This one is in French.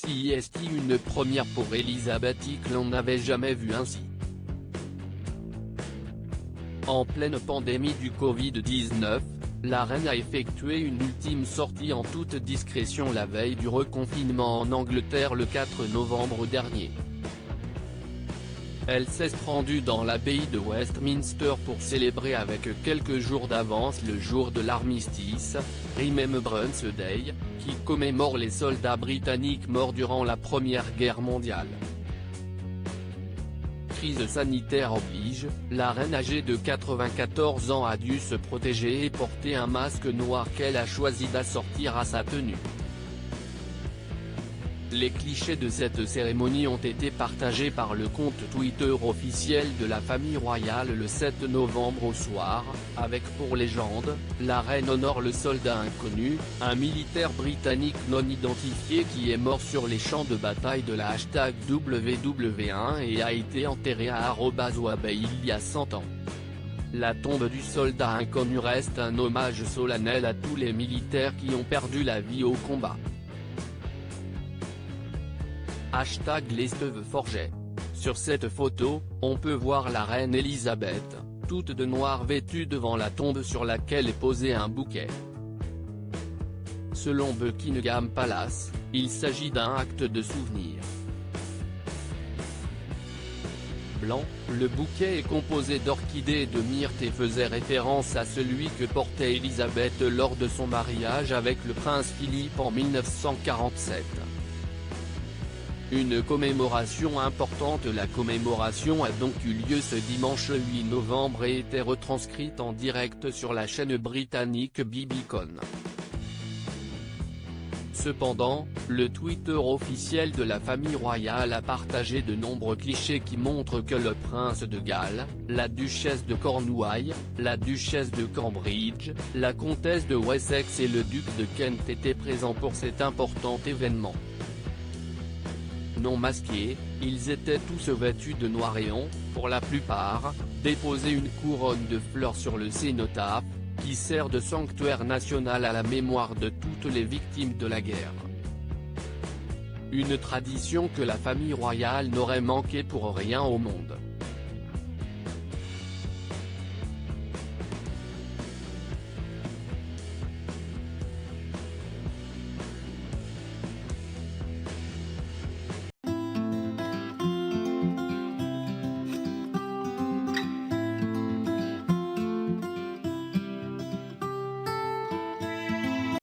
C'est une première pour Elisabeth que l'on n'avait jamais vu ainsi. En pleine pandémie du Covid-19, la reine a effectué une ultime sortie en toute discrétion la veille du reconfinement en Angleterre le 4 novembre dernier. Elle s'est rendue dans l'abbaye de Westminster pour célébrer avec quelques jours d'avance le jour de l'armistice, Remembrance Day, qui commémore les soldats britanniques morts durant la Première Guerre mondiale. Crise sanitaire oblige, la reine âgée de 94 ans a dû se protéger et porter un masque noir qu'elle a choisi d'assortir à sa tenue. Les clichés de cette cérémonie ont été partagés par le compte Twitter officiel de la famille royale le 7 novembre au soir, avec pour légende, la reine honore le soldat inconnu, un militaire britannique non identifié qui est mort sur les champs de bataille de la #WW1 et a été enterré à Abbey il y a 100 ans. La tombe du soldat inconnu reste un hommage solennel à tous les militaires qui ont perdu la vie au combat. #LesTevForget. Sur cette photo, on peut voir la reine Elisabeth, toute de noir vêtue devant la tombe sur laquelle est posé un bouquet. Selon Buckingham Palace, il s'agit d'un acte de souvenir. Blanc, le bouquet est composé d'orchidées et de myrte et faisait référence à celui que portait Elisabeth lors de son mariage avec le prince Philippe en 1947. Une commémoration importante. La commémoration a donc eu lieu ce dimanche 8 novembre et était retranscrite en direct sur la chaîne britannique BBC. Cependant, le Twitter officiel de la famille royale a partagé de nombreux clichés qui montrent que le prince de Galles, la duchesse de Cornouailles, la duchesse de Cambridge, la comtesse de Wessex et le duc de Kent étaient présents pour cet important événement. Non masqués, ils étaient tous vêtus de noir et ont, pour la plupart, déposé une couronne de fleurs sur le cénotaphe, qui sert de sanctuaire national à la mémoire de toutes les victimes de la guerre. Une tradition que la famille royale n'aurait manqué pour rien au monde.